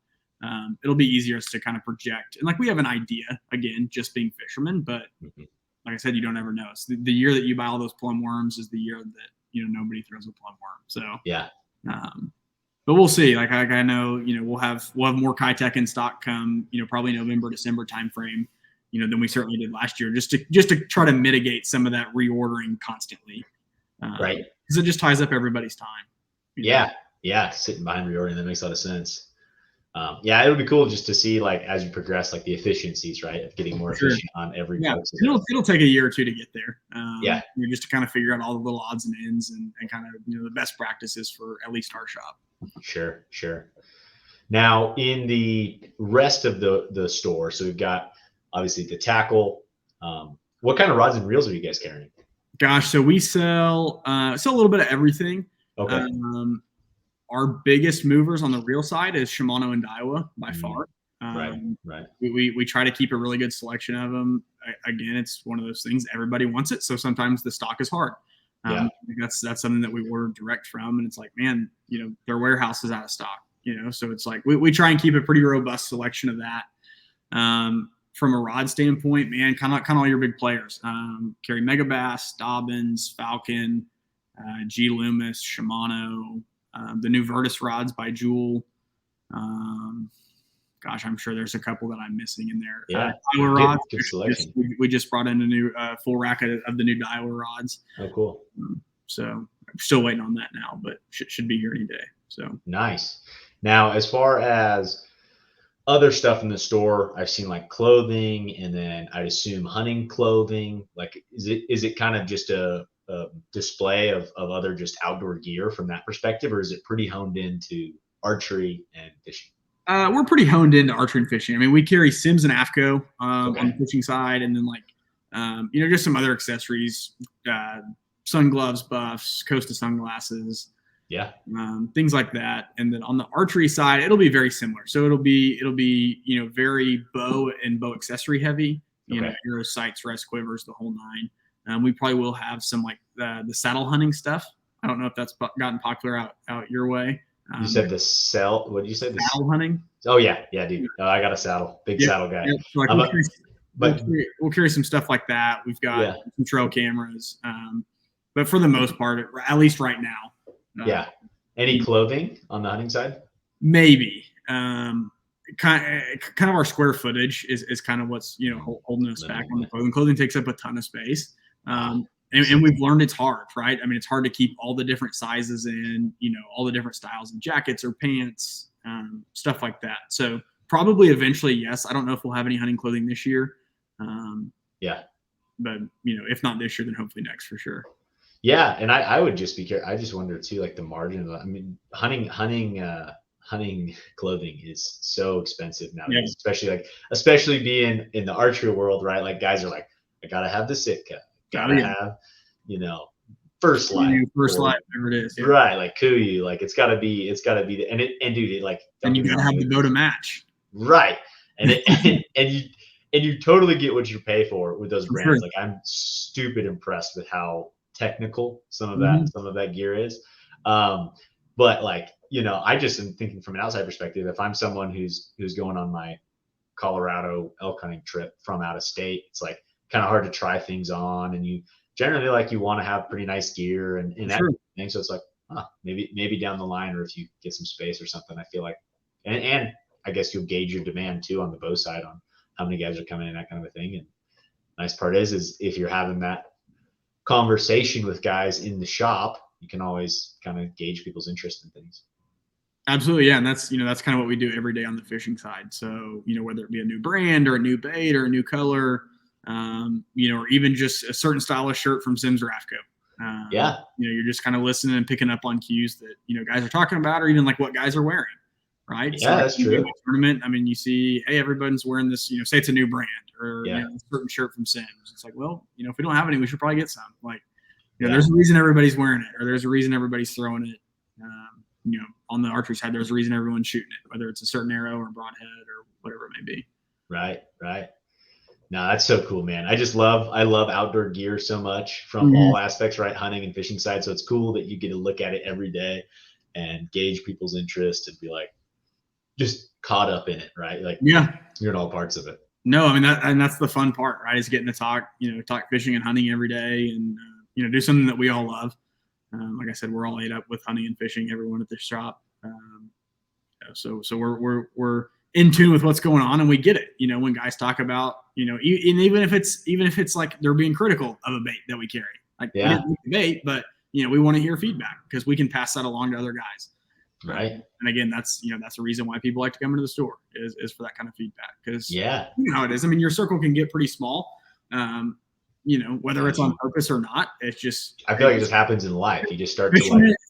S2: it'll be easier to kind of project. And like we have an idea, again, just being fishermen, but like I said, you don't ever know. It's the year that you buy all those plum worms is the year that, nobody throws a plum worm. So,
S1: yeah.
S2: But we'll see. Like I know, we'll have more Kitech in stock come, probably November, December timeframe, than we certainly did last year, just to try to mitigate some of that reordering constantly.
S1: Right.
S2: Because it just ties up everybody's time.
S1: Yeah. Yeah. Sitting behind reordering, that makes a lot of sense. Yeah, it would be cool just to see, like, as you progress, like the efficiencies, right, of getting more efficient on every part.
S2: It'll take a year or two to get there.
S1: Yeah.
S2: Just to kind of figure out all the little odds and ends and kind of, the best practices for at least our shop.
S1: Sure. Now, in the rest of the store, so we've got obviously the tackle. What kind of rods and reels are you guys carrying?
S2: Gosh, so we sell a little bit of everything.
S1: Okay.
S2: Our biggest movers on the reel side is Shimano and Daiwa by far.
S1: Right.
S2: We try to keep a really good selection of them. Again, it's one of those things, everybody wants it, so sometimes the stock is hard. That's something that we order direct from, and it's like, man, their warehouse is out of stock. So it's like we try and keep a pretty robust selection of that. From a rod standpoint, man, kind of all your big players. Carry Megabass, Dobbins, Falcon, G Loomis, Shimano. The new Virtus rods by Jewel. Gosh, I'm sure there's a couple that I'm missing in there.
S1: Yeah,
S2: Daiwa rods.
S1: Good selection.
S2: We just brought in a new full rack of the new Daiwa rods.
S1: Oh, cool.
S2: So I'm still waiting on that now, but should be here any day. So
S1: nice. Now, as far as other stuff in the store, I've seen like clothing, and then I'd assume hunting clothing. Like, is it kind of just a display of other just outdoor gear from that perspective, or is it pretty honed into archery and fishing?
S2: We're pretty honed into archery and fishing. I mean, we carry Sims and AFCO on the fishing side, and then just some other accessories, sun gloves, buffs, Costa sunglasses, things like that. And then on the archery side, it'll be very similar. So it'll be very bow and bow accessory heavy. Arrows, sights, rest quivers, the whole nine. We probably will have some like the saddle hunting stuff. I don't know if that's gotten popular out your way.
S1: You said what did you say?
S2: Saddle hunting.
S1: Oh yeah, dude. I got a saddle, big saddle guy.
S2: So we'll carry some stuff like that. We've got some trail cameras, but for the most part, at least right now.
S1: Any clothing on the hunting side? Maybe.
S2: Kind of our square footage is kind of what's holding us back on the clothing. Clothing takes up a ton of space. And we've learned it's hard, right? I mean, it's hard to keep all the different sizes in, all the different styles of jackets or pants, stuff like that. So probably eventually, yes. I don't know if we'll have any hunting clothing this year. But if not this year, then hopefully next for sure.
S1: Yeah. And I would just be careful. I just wonder too, like the margin of, I mean, hunting clothing is so expensive nowadays, especially being in the archery world, right? Like guys are like, I gotta have the Sitka. Gotta have, first light,
S2: whatever it is,
S1: right? Like Kuiu, like it's gotta be dude, like,
S2: and you gotta have the bow to match,
S1: right? And you totally get what you pay for with those brands. Sure. Like I'm stupid impressed with how technical some of that gear is. But like, I just am thinking from an outside perspective. If I'm someone who's going on my Colorado elk hunting trip from out of state, it's like kind of hard to try things on, and you generally you want to have pretty nice gear and that thing. So it's like, maybe down the line, or if you get some space or something, I feel like, and I guess you'll gauge your demand too on the bow side on how many guys are coming in, that kind of a thing. And nice part is if you're having that conversation with guys in the shop, you can always kind of gauge people's interest in things.
S2: Absolutely. Yeah. And that's kind of what we do every day on the fishing side. So, whether it be a new brand or a new bait or a new color, or even just a certain style of shirt from Sims or AFCO. You're just kind of listening and picking up on cues that, guys are talking about, or even like what guys are wearing. Right.
S1: Yeah, so that's true.
S2: Tournament. I mean, you see, hey, everybody's wearing this, say it's a new brand or a certain shirt from Sims. It's like, well, if we don't have any, we should probably get some. Like, there's a reason everybody's wearing it, or there's a reason everybody's throwing it. on the archery side, there's a reason everyone's shooting it, whether it's a certain arrow or broadhead or whatever it may be.
S1: Right. No, that's so cool, man. I love outdoor gear so much from all aspects, right? Hunting and fishing side. So it's cool that you get to look at it every day and gauge people's interest and be like, just caught up in it, right? Like,
S2: yeah,
S1: you're in all parts of it.
S2: No, I mean, that's the fun part, right? Is getting to talk fishing and hunting every day and, do something that we all love. Like I said, we're all ate up with hunting and fishing, everyone at this shop. So we're in tune with what's going on, and we get it. When guys talk about, and even if it's like they're being critical of a bait that we carry, like we didn't make the bait, but we want to hear feedback because we can pass that along to other guys.
S1: Right.
S2: And again, that's the reason why people like to come into the store is for that kind of feedback. Because you know how it is. I mean, your circle can get pretty small. Whether it's on purpose or not, it's just. I
S1: feel like it just happens in life. You just start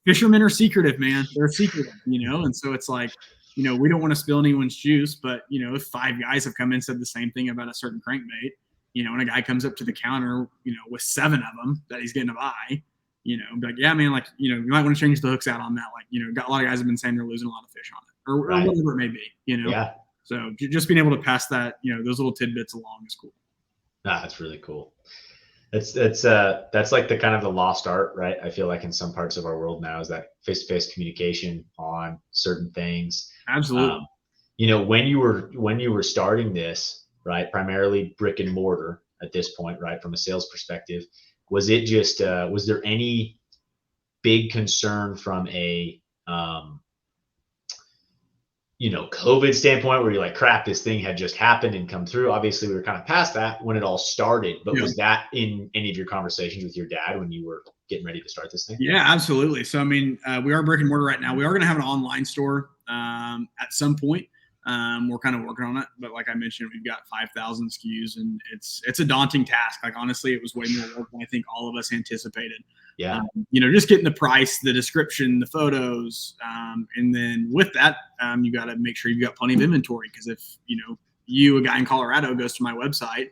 S2: fishermen are secretive, man. They're secretive, and so it's like, we don't want to spill anyone's juice, but if 5 guys have come in and said the same thing about a certain crankbait, and a guy comes up to the counter, with 7 of them that he's getting to buy. Be like, yeah, man, like, you might want to change the hooks out on that. Like, got a lot of guys have been saying they're losing a lot of fish on it or whatever it may be,
S1: Yeah.
S2: So just being able to pass that, those little tidbits along is cool.
S1: That's really cool. That's like the kind of the lost art, right? I feel like in some parts of our world now is that face-to-face communication on certain things.
S2: Absolutely.
S1: When you were starting this, right, primarily brick and mortar at this point, right, from a sales perspective, was it just was there any big concern from a COVID standpoint where you're like, crap, this thing had just happened and come through? Obviously we were kind of past that when it all started, but was that in any of your conversations with your dad when you were getting ready to start this thing?
S2: Yeah, absolutely. So I mean, we are brick and mortar right now. We are going to have an online store at some point. We're kind of working on it, but like I mentioned, we've got 5,000 SKUs, and it's a daunting task. Like, honestly, it was way more work than I think all of us anticipated.
S1: Yeah.
S2: Just getting the price, the description, the photos, and then with that, you got to make sure you've got plenty of inventory. Because if a guy in Colorado goes to my website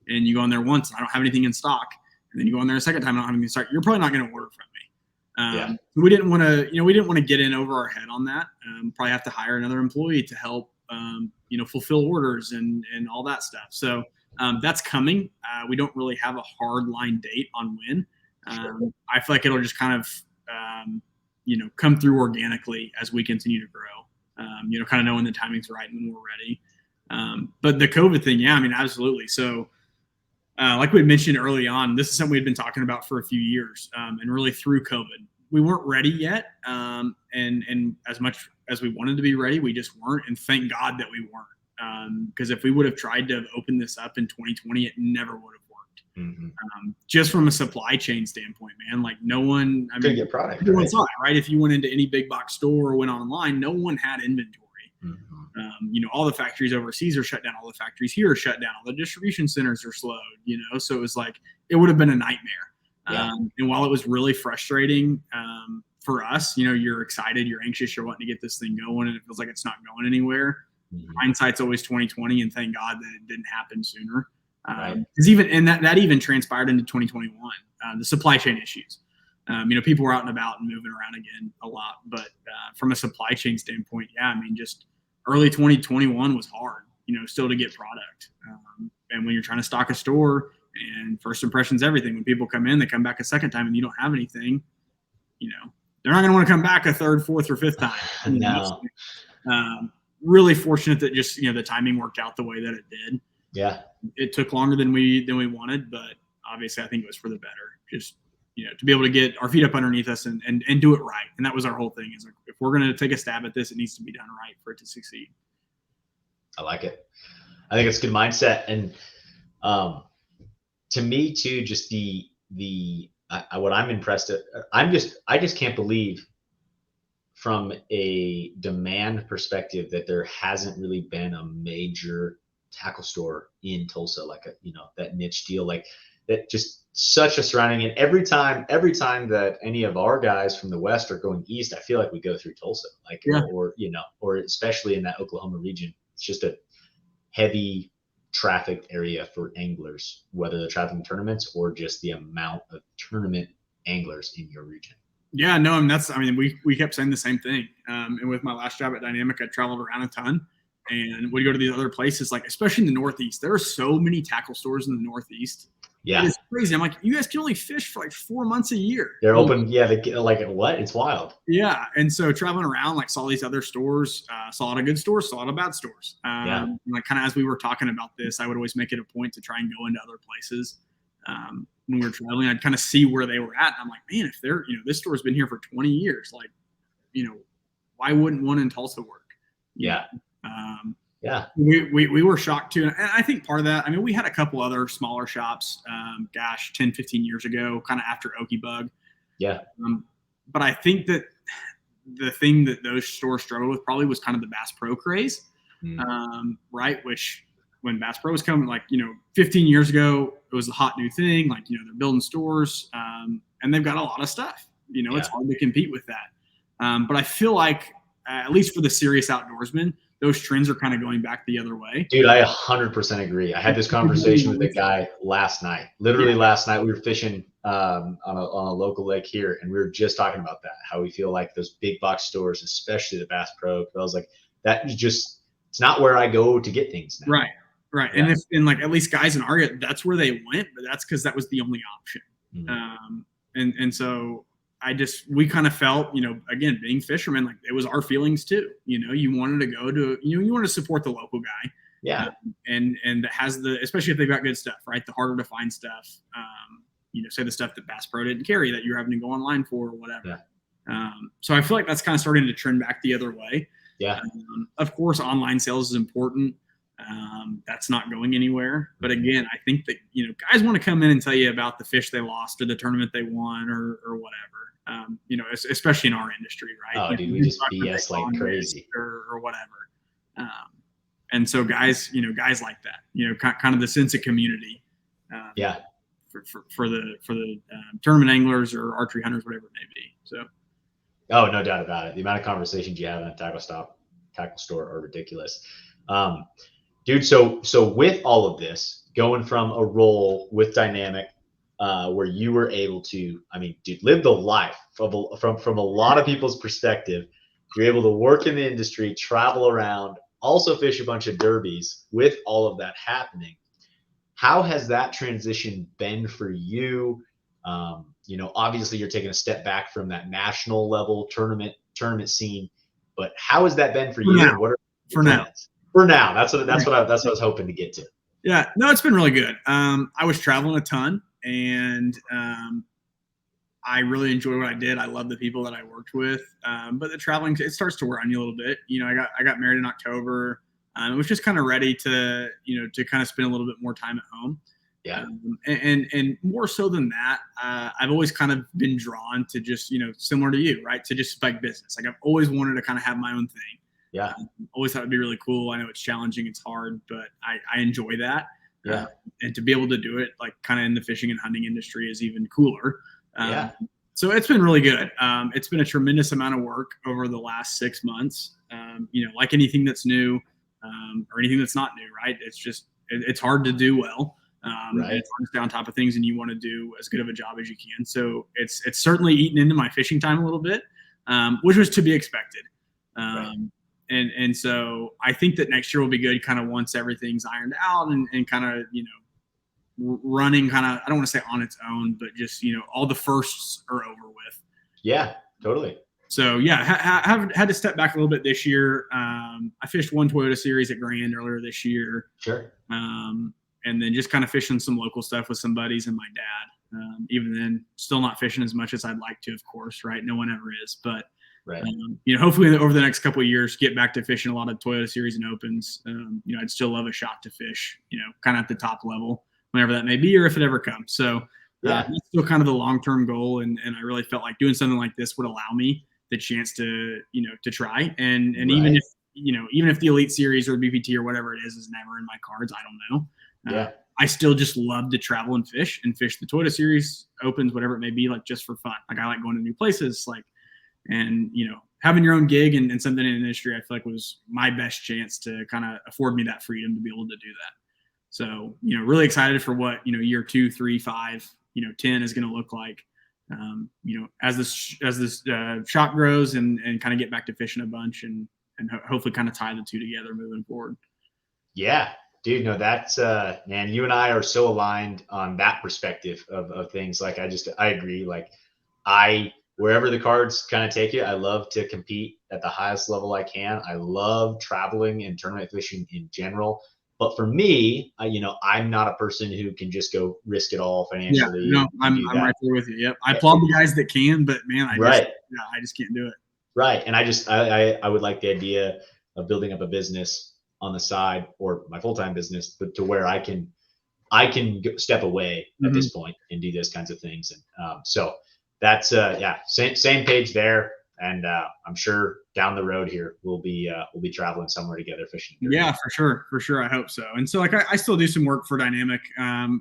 S2: and you go on there once, and I don't have anything in stock, and then you go on there a second time, I don't have anything in stock, you're probably not going to order from me. We didn't want to get in over our head on that. Probably have to hire another employee to help fulfill orders and all that stuff. So that's coming. We don't really have a hard line date on when. I feel like it'll just kind of come through organically as we continue to grow. Kind of knowing the timing's right and when we're ready. But the COVID thing, yeah, I mean, absolutely. So like we mentioned early on, this is something we've been talking about for a few years, and really through COVID. We weren't ready yet, and as much as we wanted to be ready, we just weren't. And thank God that we weren't, because if we would have tried to open this up in 2020, it never would have worked.
S1: Mm-hmm.
S2: Just from a supply chain standpoint, man, like no one,
S1: couldn't get product.
S2: Everyone saw it, right? If you went into any big box store or went online, no one had inventory. Mm-hmm. All the factories overseas are shut down. All the factories here are shut down. All the distribution centers are slowed. So it was like it would have been a nightmare.
S1: Yeah.
S2: And while it was really frustrating for us, you're excited, you're anxious, you're wanting to get this thing going, and it feels like it's not going anywhere. Mm-hmm. Hindsight's always 2020, and thank God that it didn't happen sooner. Because that even transpired into 2021. The supply chain issues. People were out and about and moving around again a lot, but from a supply chain standpoint, yeah, I mean, just early 2021 was hard. Still to get product, and when you're trying to stock a store. And first impressions, everything. When people come in, they come back a second time and you don't have anything, they're not going to want to come back a third, fourth, or fifth time.
S1: No.
S2: Really fortunate that just, the timing worked out the way that it did.
S1: Yeah.
S2: It took longer than we wanted, but obviously I think it was for the better. Just, to be able to get our feet up underneath us and do it right. And that was our whole thing, is like, if we're going to take a stab at this, it needs to be done right for it to succeed.
S1: I like it. I think it's a good mindset. And, to me too, just what I'm impressed at, I just can't believe from a demand perspective that there hasn't really been a major tackle store in Tulsa, like that niche deal, like that, just such a surrounding. And every time that any of our guys from the West are going east, I feel like we go through Tulsa, like, or especially in that Oklahoma region, it's just a heavy trafficked area for anglers, whether they're traveling tournaments or just the amount of tournament anglers in your region.
S2: Yeah, no, and we kept saying the same thing. And with my last job at Dynamic, I traveled around a ton, and would go to these other places, like especially in the Northeast. There are so many tackle stores in the Northeast.
S1: Yeah.
S2: It is crazy. I'm like, you guys can only fish for like 4 months a year.
S1: They're open. Yeah. Like what? It's wild.
S2: Yeah. And so traveling around, like saw these other stores, saw a lot of good stores, saw a lot of bad stores. Like kind of as we were talking about this, I would always make it a point to try and go into other places. When we were traveling, I'd kind of see where they were at. And I'm like, man, if they're, this store's been here for 20 years, like, why wouldn't one in Tulsa work?
S1: Yeah. Yeah.
S2: We were shocked too. And I think part of that, we had a couple other smaller shops, 10, 15 years ago, kind of after Okie Bug.
S1: Yeah.
S2: But I think that the thing that those stores struggled with probably was kind of the Bass Pro craze, right? Which when Bass Pro was coming, 15 years ago, it was a hot new thing. Like, they're building stores and they've got a lot of stuff. It's hard to compete with that. But I feel like, at least for the serious outdoorsmen, those trends are kind of going back the other way.
S1: Dude, I 100% agree. I had this conversation with a guy last night. Literally last night, we were fishing on a local lake here, and we were just talking about that, how we feel like those big box stores, especially the Bass Pro, I was like, that is just, it's not where I go to get things now.
S2: Right. Yeah. And at least guys in our area, that's where they went, but that's because that was the only option. And so we kind of felt, again, being fishermen, like it was our feelings too. You wanted to go to, you wanted to support the local guy.
S1: Yeah.
S2: And that has especially if they've got good stuff, right? The harder to find stuff, say the stuff that Bass Pro didn't carry that you're having to go online for or whatever. Yeah. So I feel like that's kind of starting to trend back the other way.
S1: Yeah.
S2: Of course, online sales is important. That's not going anywhere. But again, I think that, guys want to come in and tell you about the fish they lost or the tournament they won or whatever, especially in our industry, right?
S1: Oh, dude, we just BS like crazy
S2: or whatever. And so guys like that, kind of the sense of community. For the tournament anglers or archery hunters, whatever it may be. So.
S1: Oh, no doubt about it. The amount of conversations you have in a tackle store are ridiculous. Dude, so with all of this, going from a role with Dynamic, where you were able to, dude, live the life from a lot of people's perspective. You're able to work in the industry, travel around, also fish a bunch of derbies with all of that happening. How has that transition been for you? Obviously you're taking a step back from that national level tournament scene, but how has that been for you?
S2: Now.
S1: And what are
S2: for now?
S1: For now, that's what I was hoping to get to.
S2: Yeah, no, it's been really good. I was traveling a ton, and I really enjoyed what I did. I love the people that I worked with, but the traveling, it starts to wear on you a little bit. I got married in October. I was just kind of ready to kind of spend a little bit more time at home.
S1: Yeah.
S2: And more so than that, I've always kind of been drawn to just, similar to you, right? To just like business. Like I've always wanted to kind of have my own thing.
S1: Yeah.
S2: Always thought it'd be really cool. I know it's challenging, it's hard, but I enjoy that.
S1: Yeah.
S2: And to be able to do it like kind of in the fishing and hunting industry is even cooler. So it's been really good. It's been a tremendous amount of work over the last 6 months. Like anything that's new or anything that's not new, right? It's just, it's hard to do well. Right. It's hard to stay on top of things and you want to do as good of a job as you can. So it's certainly eaten into my fishing time a little bit, which was to be expected.
S1: Right.
S2: And so I think that next year will be good kind of once everything's ironed out and kind of, running kind of, I don't want to say on its own, but just, all the firsts are over with.
S1: Yeah, totally.
S2: So yeah, have had to step back a little bit this year. I fished one Toyota Series at Grand earlier this year.
S1: Sure.
S2: And then just kind of fishing some local stuff with some buddies and my dad. Even then, still not fishing as much as I'd like to, of course, right? No one ever is, but
S1: right.
S2: Hopefully over the next couple of years, get back to fishing a lot of Toyota Series and Opens. I'd still love a shot to fish, kind of at the top level, whenever that may be, or if it ever comes. So that's still kind of the long-term goal. And I really felt like doing something like this would allow me the chance to, to try. And right. even if the Elite Series or BPT or whatever it is never in my cards, I don't know. I still just love to travel and fish the Toyota Series, Opens, whatever it may be, like just for fun. Like I like going to new places, and having your own gig and something in the industry, I feel like was my best chance to kind of afford me that freedom to be able to do that. So, really excited for what, year 2, 3, 5, 10 is going to look like. as this shop grows and kind of get back to fishing a bunch and hopefully kind of tie the two together moving forward.
S1: Yeah, dude, no, that's man, you and I are so aligned on that perspective of things. Like I agree. Like wherever the cards kind of take you, I love to compete at the highest level I can. I love traveling and tournament fishing in general. But for me, I'm not a person who can just go risk it all financially.
S2: Yeah, no, I'm right there with you. Yep. I applaud the guys that can, but man, I just can't do it.
S1: Right. And I would like the idea of building up a business on the side or my full-time business, but to where I can step away at this point and do those kinds of things. And so that's same page there. And I'm sure down the road here we'll be traveling somewhere together fishing.
S2: Yeah, for sure. I hope so. And so I still do some work for Dynamic,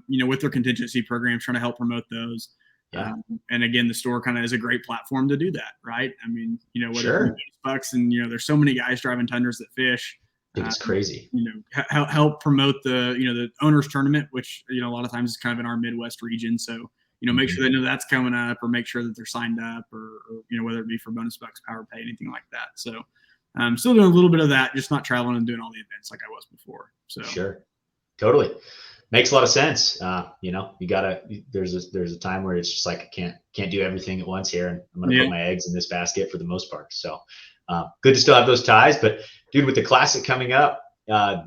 S2: with their contingency programs, trying to help promote those. Yeah. And again, the store kind of is a great platform to do that, right? I mean, whether bucks and there's so many guys driving Tundras that fish.
S1: It's crazy.
S2: Help promote the owners tournament, which a lot of times is kind of in our Midwest region. So make sure they know that's coming up, or make sure that they're signed up, or whether it be for bonus bucks, power pay, anything like that. So I'm still doing a little bit of that, just not traveling and doing all the events like I was before. So
S1: sure, totally makes a lot of sense. You gotta. There's a time where it's just like I can't do everything at once here, and I'm gonna put my eggs in this basket for the most part. So good to still have those ties, but dude, with the Classic coming up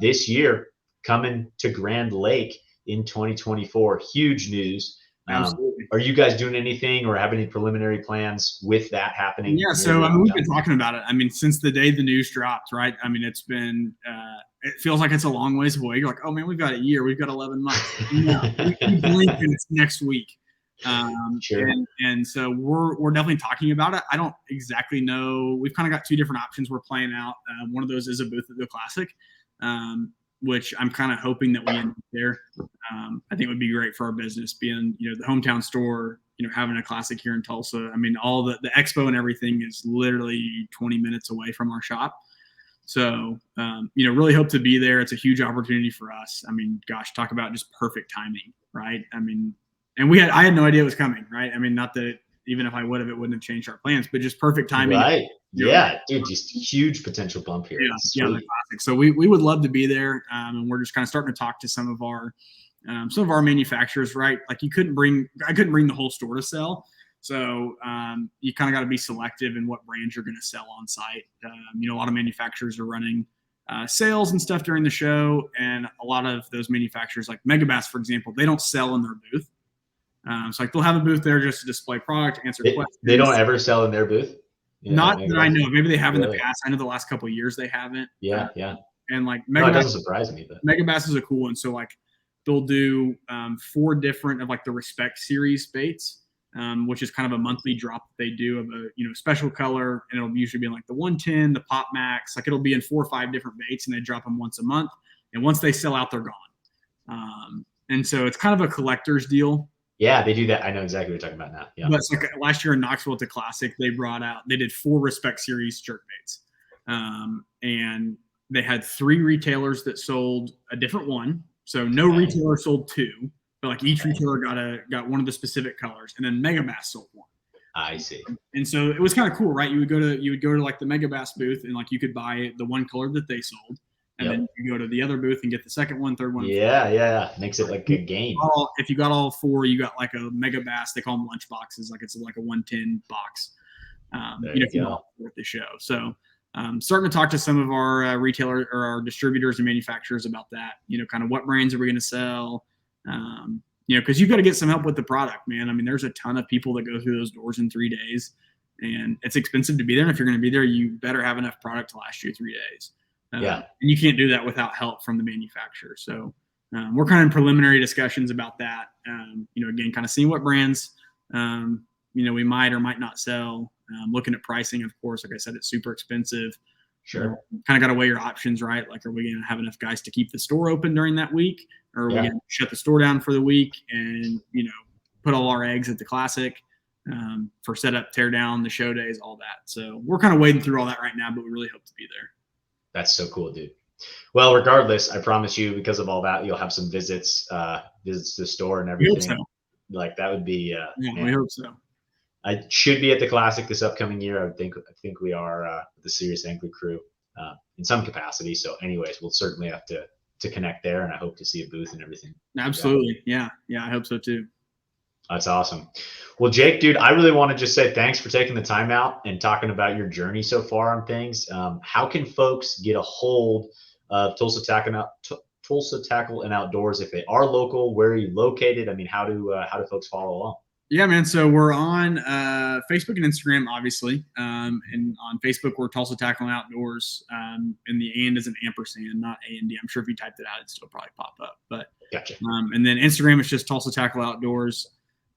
S1: this year, coming to Grand Lake in 2024, huge news. Are you guys doing anything or have any preliminary plans with that happening?
S2: Yeah, so we've been talking about it. I mean, since the day the news dropped, right? I mean, it's been it feels like it's a long ways away. You're like, oh man, we've got a year, we've got 11 months. We blink and it's next week.
S1: Sure.
S2: And so we're definitely talking about it. I don't exactly know. We've kind of got two different options we're playing out. One of those is a booth at the Classic, which I'm kind of hoping that we end up there. I think would be great for our business, being the hometown store, having a Classic here in Tulsa. I mean, all the expo and everything is literally 20 minutes away from our shop. So, really hope to be there. It's a huge opportunity for us. I mean, gosh, talk about just perfect timing, right? I mean, and I had no idea it was coming, right? I mean, not that even if I would have, it wouldn't have changed our plans, but just perfect timing.
S1: Right. Yeah, dude, just huge potential bump here.
S2: Yeah, the Classic. So we would love to be there, and we're just kind of starting to talk to some of our manufacturers, right? Like I couldn't bring the whole store to sell. So you kind of got to be selective in what brands you're going to sell on site. A lot of manufacturers are running sales and stuff during the show, and a lot of those manufacturers, like Megabass, for example, they don't sell in their booth. So they'll have a booth there just to display product, answer questions.
S1: They don't ever sell in their booth?
S2: Not that I know. Maybe they have in the past. I know the last couple of years they haven't.
S1: Yeah.
S2: And like
S1: Megabass, it doesn't surprise me. But
S2: Megabass is a cool one. So like they'll do 4 different of like the Respect series baits, which is kind of a monthly drop that they do of a special color, and it'll usually be in like the 110, the Pop Max. Like it'll be in 4 or 5 different baits, and they drop them once a month. And once they sell out, they're gone. And so it's kind of a collector's deal.
S1: Yeah, they do that. I know exactly what you're talking about now. Yeah.
S2: But it's like last year in Knoxville at the Classic, they did 4 Respect series jerk baits. And they had 3 retailers that sold a different one. So no retailer sold 2, but like each retailer got one of the specific colors, and then Megabass sold 1.
S1: I see.
S2: And so it was kind of cool, right? You would go to like the Megabass booth, and like you could buy the one color that they sold. And then you go to the other booth and get the second one, third one.
S1: Yeah. Makes it like a game.
S2: If you got all 4, you got like a Megabass. They call them lunch boxes. Like it's like a 110 box. If you go at the show. So starting to talk to some of our retailer or our distributors and manufacturers about that. Kind of what brands are we going to sell? Because you've got to get some help with the product, man. I mean, there's a ton of people that go through those doors in 3 days, and it's expensive to be there. And if you're going to be there, you better have enough product to last you 3 days. And you can't do that without help from the manufacturer. So we're kind of in preliminary discussions about that. Again, kind of seeing what brands, we might or might not sell. Looking at pricing, of course, like I said, it's super expensive.
S1: Sure.
S2: Kind of got to weigh your options, right? Like, are we going to have enough guys to keep the store open during that week? Or are we going to shut the store down for the week and, put all our eggs at the Classic for setup, tear down, the show days, all that. So we're kind of wading through all that right now, but we really hope to be there.
S1: That's so cool, dude. Well, regardless, I promise you, because of all that, you'll have some visits to the store and everything.
S2: We hope so.
S1: Like that would be.
S2: We hope so.
S1: I should be at the Classic this upcoming year. I think we are the Serious Angler crew in some capacity. So, anyways, we'll certainly have to connect there, and I hope to see a booth and everything.
S2: Absolutely, yeah, I hope so too.
S1: That's awesome. Well, Jake, dude, I really want to just say thanks for taking the time out and talking about your journey so far on things. How can folks get a hold of Tulsa Tackle and Outdoors if they are local? Where are you located? I mean, how do folks follow along?
S2: Yeah, man. So we're on Facebook and Instagram, obviously. And on Facebook, we're Tulsa Tackle and Outdoors. And the and is an ampersand, not A&D. I'm sure if you typed it out, it'd still probably pop up. But
S1: gotcha.
S2: And then Instagram is just Tulsa Tackle Outdoors.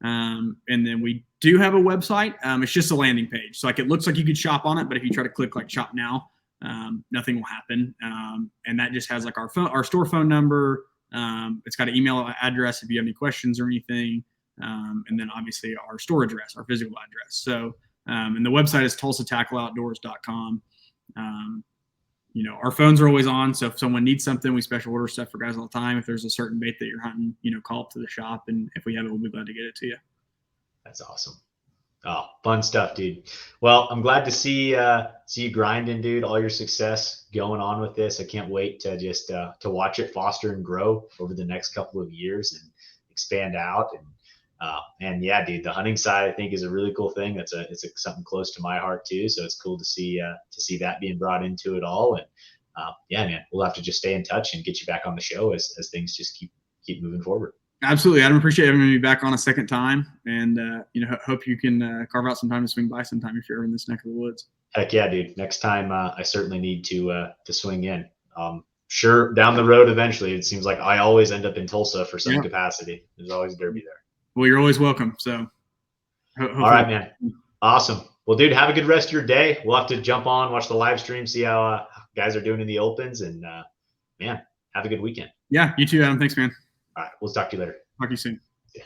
S2: And then we do have a website. It's just a landing page. So like it looks like you could shop on it, but if you try to click like shop now, nothing will happen. And that just has like our store phone number. It's got an email address if you have any questions or anything. And then obviously our store address, our physical address. So, and the website is tulsatackleoutdoors.com. Our phones are always on. So if someone needs something, we special order stuff for guys all the time. If there's a certain bait that you're hunting, call up to the shop. And if we have it, we'll be glad to get it to you.
S1: That's awesome. Oh, fun stuff, dude. Well, I'm glad to see you grinding, dude. All your success going on with this. I can't wait to just to watch it foster and grow over the next couple of years and expand out. And yeah, dude, the hunting side I think is a really cool thing. It's something close to my heart too. So it's cool to see that being brought into it all. And yeah, man, we'll have to just stay in touch and get you back on the show as things just keep moving forward.
S2: Absolutely, Adam. Appreciate having me back on a second time, and hope you can carve out some time to swing by sometime if you're ever in this neck of the woods.
S1: Heck yeah, dude. Next time, I certainly need to swing in. Sure, down the road eventually. It seems like I always end up in Tulsa for some capacity. There's always a derby there.
S2: Well, you're always welcome. So,
S1: all right, man. Awesome. Well, dude, have a good rest of your day. We'll have to jump on, watch the live stream, see how guys are doing in the opens, and man, have a good weekend.
S2: Yeah, you too, Adam. Thanks, man.
S1: All right, we'll talk to you later.
S2: Talk to you soon.
S1: Yeah.